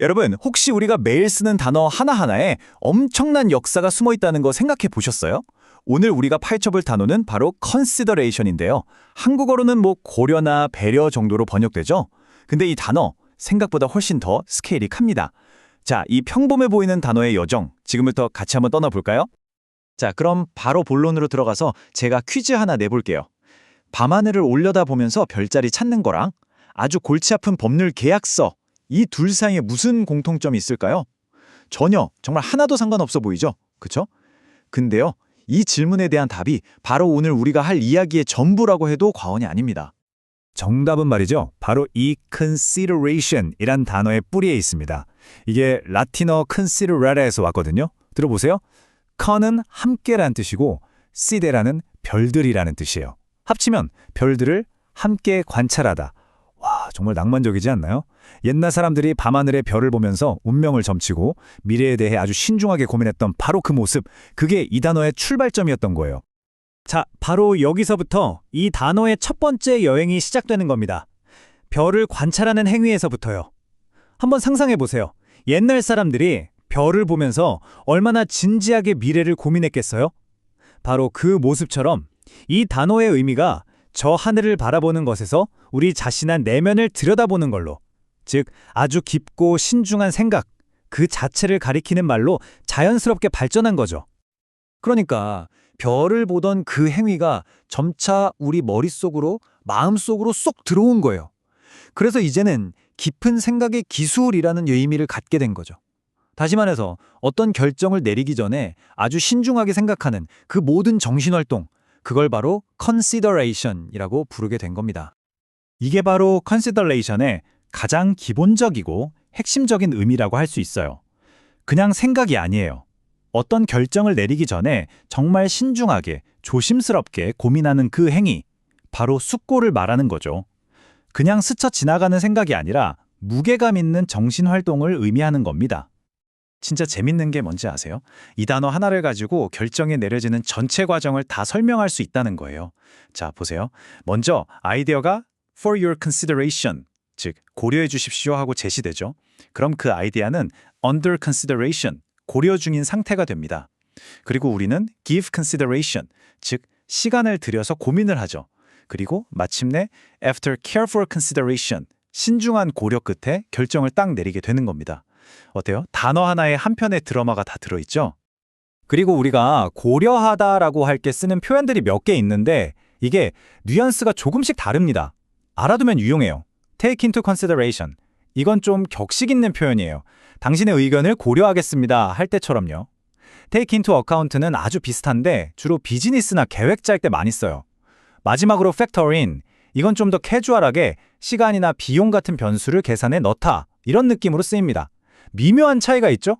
여러분, 혹시 우리가 매일 쓰는 단어 하나하나에 엄청난 역사가 숨어 있다는 거 생각해 보셨어요? 오늘 우리가 파헤쳐볼 단어는 바로 consideration인데요. 한국어로는 고려나 배려 정도로 번역되죠? 근데 이 단어 생각보다 훨씬 더 스케일이 큽니다. 자, 이 평범해 보이는 단어의 여정, 지금부터 같이 한번 떠나볼까요? 자, 그럼 바로 본론으로 들어가서 제가 퀴즈 하나 내볼게요. 밤하늘을 올려다보면서 별자리 찾는 거랑 아주 골치 아픈 법률 계약서, 이 둘 사이에 무슨 공통점이 있을까요? 전혀, 정말 하나도 상관없어 보이죠? 그쵸? 근데요, 이 질문에 대한 답이 바로 오늘 우리가 할 이야기의 전부라고 해도 과언이 아닙니다. 정답은 말이죠. 바로 이 consideration이란 단어의 뿌리에 있습니다. 이게 라틴어 considerare에서 왔거든요. 들어보세요. con은 함께라는 뜻이고 side라는 별들이라는 뜻이에요. 합치면 별들을 함께 관찰하다. 와, 정말 낭만적이지 않나요? 옛날 사람들이 밤하늘의 별을 보면서 운명을 점치고 미래에 대해 아주 신중하게 고민했던 바로 그 모습, 그게 이 단어의 출발점이었던 거예요. 자, 바로 여기서부터 이 단어의 첫 번째 여행이 시작되는 겁니다. 별을 관찰하는 행위에서부터요. 한번 상상해 보세요. 옛날 사람들이 별을 보면서 얼마나 진지하게 미래를 고민했겠어요? 바로 그 모습처럼 이 단어의 의미가 저 하늘을 바라보는 것에서 우리 자신의 내면을 들여다보는 걸로, 즉 아주 깊고 신중한 생각, 그 자체를 가리키는 말로 자연스럽게 발전한 거죠. 그러니까 별을 보던 그 행위가 점차 우리 머릿속으로, 마음속으로 쏙 들어온 거예요. 그래서 이제는 깊은 생각의 기술이라는 의미를 갖게 된 거죠. 다시 말해서 어떤 결정을 내리기 전에 아주 신중하게 생각하는 그 모든 정신활동, 그걸 바로 consideration이라고 부르게 된 겁니다. 이게 바로 consideration의 가장 기본적이고 핵심적인 의미라고 할 수 있어요. 그냥 생각이 아니에요. 어떤 결정을 내리기 전에 정말 신중하게, 조심스럽게 고민하는 그 행위, 바로 숙고를 말하는 거죠. 그냥 스쳐 지나가는 생각이 아니라 무게감 있는 정신활동을 의미하는 겁니다. 진짜 재밌는 게 뭔지 아세요? 이 단어 하나를 가지고 결정이 내려지는 전체 과정을 다 설명할 수 있다는 거예요. 자, 보세요. 먼저 아이디어가 for your consideration, 즉 고려해 주십시오 하고 제시되죠. 그럼 그 아이디어는 under consideration, 고려 중인 상태가 됩니다. 그리고 우리는 give consideration, 즉 시간을 들여서 고민을 하죠. 그리고 마침내 after careful consideration, 신중한 고려 끝에 결정을 딱 내리게 되는 겁니다. 어때요? 단어 하나에 한 편의 드라마가 다 들어있죠? 그리고 우리가 고려하다라고 할 게 쓰는 표현들이 몇 개 있는데 이게 뉘앙스가 조금씩 다릅니다. 알아두면 유용해요. Take into consideration. 이건 좀 격식 있는 표현이에요. 당신의 의견을 고려하겠습니다 할 때처럼요. Take into account는 아주 비슷한데 주로 비즈니스나 계획 짤 때 많이 써요. 마지막으로 factor in. 이건 좀 더 캐주얼하게 시간이나 비용 같은 변수를 계산에 넣다. 이런 느낌으로 쓰입니다. 미묘한 차이가 있죠?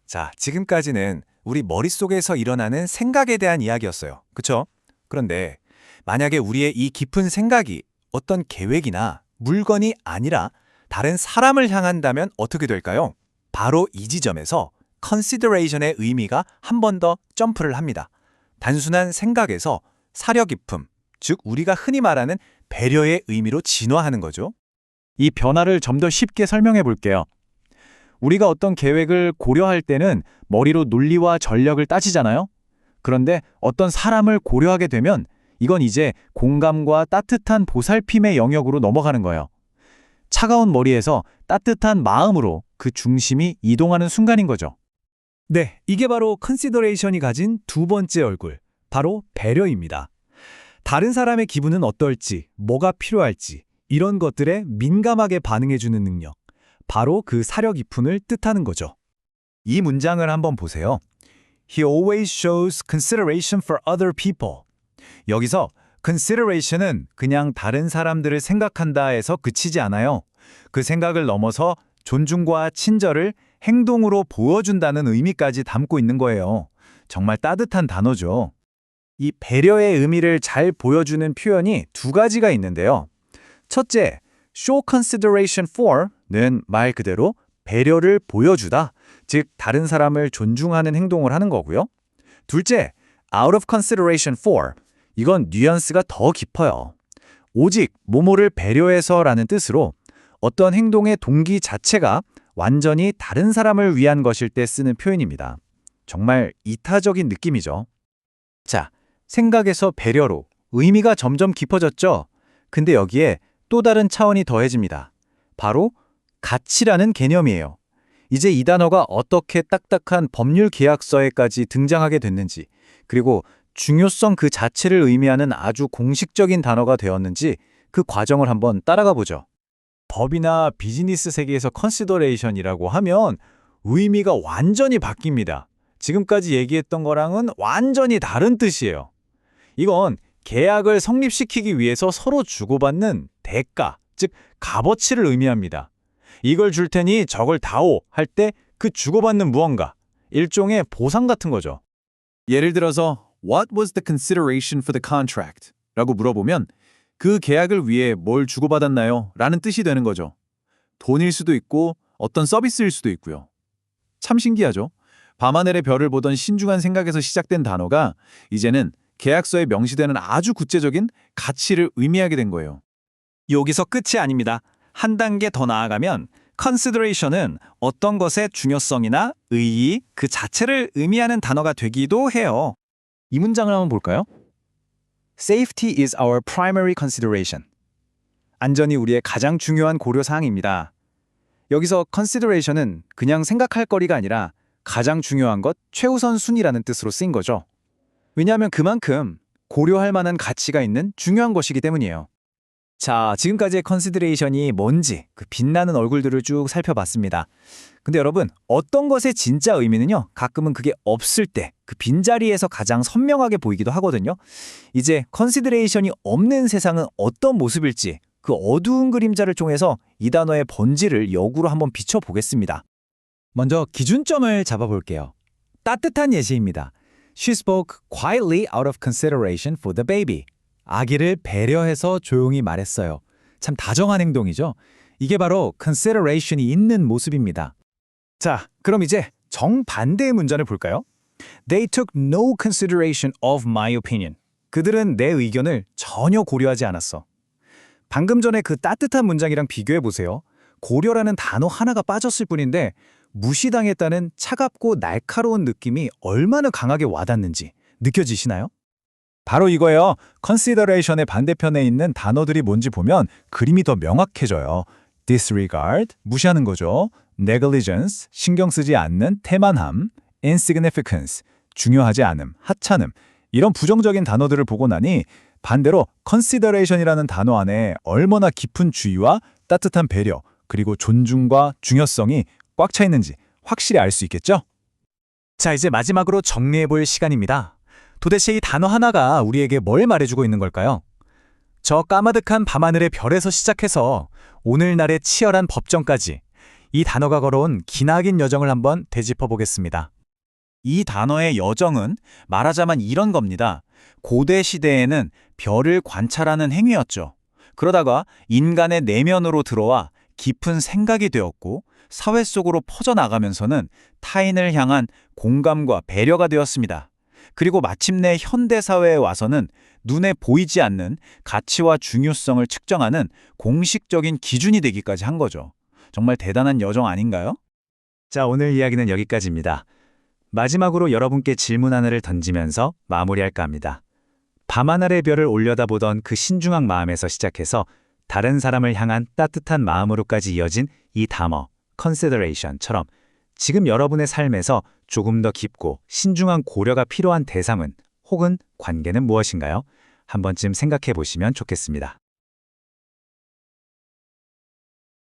자, 지금까지는 우리 머릿속에서 일어나는 생각에 대한 이야기였어요. 그쵸? 그런데 만약에 우리의 이 깊은 생각이 어떤 계획이나 물건이 아니라 다른 사람을 향한다면 어떻게 될까요? 바로 이 지점에서 consideration의 의미가 한 번 더 점프를 합니다. 단순한 생각에서 사려 깊음, 즉 우리가 흔히 말하는 배려의 의미로 진화하는 거죠. 이 변화를 좀 더 쉽게 설명해 볼게요. 우리가 어떤 계획을 고려할 때는 머리로 논리와 전략을 따지잖아요. 그런데 어떤 사람을 고려하게 되면 이건 이제 공감과 따뜻한 보살핌의 영역으로 넘어가는 거예요. 차가운 머리에서 따뜻한 마음으로 그 중심이 이동하는 순간인 거죠. 네, 이게 바로 컨시더레이션이 가진 두 번째 얼굴, 바로 배려입니다. 다른 사람의 기분은 어떨지, 뭐가 필요할지 이런 것들에 민감하게 반응해주는 능력, 바로 그 사려 깊음을 뜻하는 거죠. 이 문장을 한번 보세요. He always shows consideration for other people. 여기서 consideration은 그냥 다른 사람들을 생각한다에서 그치지 않아요. 그 생각을 넘어서 존중과 친절을 행동으로 보여준다는 의미까지 담고 있는 거예요. 정말 따뜻한 단어죠. 이 배려의 의미를 잘 보여주는 표현이 두 가지가 있는데요. 첫째, show consideration for는 말 그대로 배려를 보여주다, 즉 다른 사람을 존중하는 행동을 하는 거고요. 둘째, out of consideration for, 이건 뉘앙스가 더 깊어요. 오직 뭐뭐를 배려해서라는 뜻으로 어떤 행동의 동기 자체가 완전히 다른 사람을 위한 것일 때 쓰는 표현입니다. 정말 이타적인 느낌이죠. 자, 생각에서 배려로 의미가 점점 깊어졌죠? 근데 여기에 또 다른 차원이 더해집니다. 바로 가치라는 개념이에요. 이제 이 단어가 어떻게 딱딱한 법률 계약서에까지 등장하게 됐는지, 그리고 중요성 그 자체를 의미하는 아주 공식적인 단어가 되었는지 그 과정을 한번 따라가 보죠. 법이나 비즈니스 세계에서 컨시더레이션이라고 하면 의미가 완전히 바뀝니다. 지금까지 얘기했던 거랑은 완전히 다른 뜻이에요. 이건 계약을 성립시키기 위해서 서로 주고받는 대가, 즉 값어치를 의미합니다. 이걸 줄 테니 저걸 다오 할 때 그 주고받는 무언가, 일종의 보상 같은 거죠. 예를 들어서 What was the consideration for the contract? 라고 물어보면 그 계약을 위해 뭘 주고받았나요? 라는 뜻이 되는 거죠. 돈일 수도 있고 어떤 서비스일 수도 있고요. 참 신기하죠? 밤하늘의 별을 보던 신중한 생각에서 시작된 단어가 이제는 계약서에 명시되는 아주 구체적인 가치를 의미하게 된 거예요. 여기서 끝이 아닙니다. 한 단계 더 나아가면 consideration은 어떤 것의 중요성이나 의의, 그 자체를 의미하는 단어가 되기도 해요. 이 문장을 한번 볼까요? Safety is our primary consideration. 안전이 우리의 가장 중요한 고려사항입니다. 여기서 consideration은 그냥 생각할 거리가 아니라 가장 중요한 것, 최우선 순위라는 뜻으로 쓰인 거죠. 왜냐하면 그만큼 고려할 만한 가치가 있는 중요한 것이기 때문이에요. 자, 지금까지의 컨시더레이션이 뭔지 그 빛나는 얼굴들을 쭉 살펴봤습니다. 근데 여러분, 어떤 것의 진짜 의미는요, 가끔은 그게 없을 때 그 빈자리에서 가장 선명하게 보이기도 하거든요. 이제 컨시더레이션이 없는 세상은 어떤 모습일지 그 어두운 그림자를 통해서 이 단어의 본질을 역으로 한번 비춰보겠습니다. 먼저 기준점을 잡아볼게요. 따뜻한 예시입니다. She spoke quietly out of consideration for the baby. 아기를 배려해서 조용히 말했어요. 참 다정한 행동이죠. 이게 바로 consideration이 있는 모습입니다. 자, 그럼 이제 정반대의 문장을 볼까요? They took no consideration of my opinion. 그들은 내 의견을 전혀 고려하지 않았어. 방금 전에 그 따뜻한 문장이랑 비교해 보세요. 고려라는 단어 하나가 빠졌을 뿐인데 무시당했다는 차갑고 날카로운 느낌이 얼마나 강하게 와닿는지 느껴지시나요? 바로 이거예요. consideration의 반대편에 있는 단어들이 뭔지 보면 그림이 더 명확해져요. disregard, 무시하는 거죠. negligence, 신경 쓰지 않는 태만함, insignificance, 중요하지 않음, 하찮음. 이런 부정적인 단어들을 보고 나니 반대로 consideration이라는 단어 안에 얼마나 깊은 주의와 따뜻한 배려, 그리고 존중과 중요성이 꽉 차 있는지 확실히 알 수 있겠죠? 자, 이제 마지막으로 정리해볼 시간입니다. 도대체 이 단어 하나가 우리에게 뭘 말해주고 있는 걸까요? 저 까마득한 밤하늘의 별에서 시작해서 오늘날의 치열한 법정까지 이 단어가 걸어온 기나긴 여정을 한번 되짚어 보겠습니다. 이 단어의 여정은 말하자면 이런 겁니다. 고대 시대에는 별을 관찰하는 행위였죠. 그러다가 인간의 내면으로 들어와 깊은 생각이 되었고 사회 속으로 퍼져나가면서는 타인을 향한 공감과 배려가 되었습니다. 그리고 마침내 현대사회에 와서는 눈에 보이지 않는 가치와 중요성을 측정하는 공식적인 기준이 되기까지 한 거죠. 정말 대단한 여정 아닌가요? 자, 오늘 이야기는 여기까지입니다. 마지막으로 여러분께 질문 하나를 던지면서 마무리할까 합니다. 밤하늘의 별을 올려다보던 그 신중한 마음에서 시작해서 다른 사람을 향한 따뜻한 마음으로까지 이어진 이 단어, consideration처럼 지금 여러분의 삶에서 조금 더 깊고 신중한 고려가 필요한 대상은 혹은 관계는 무엇인가요? 한 번쯤 생각해 보시면 좋겠습니다.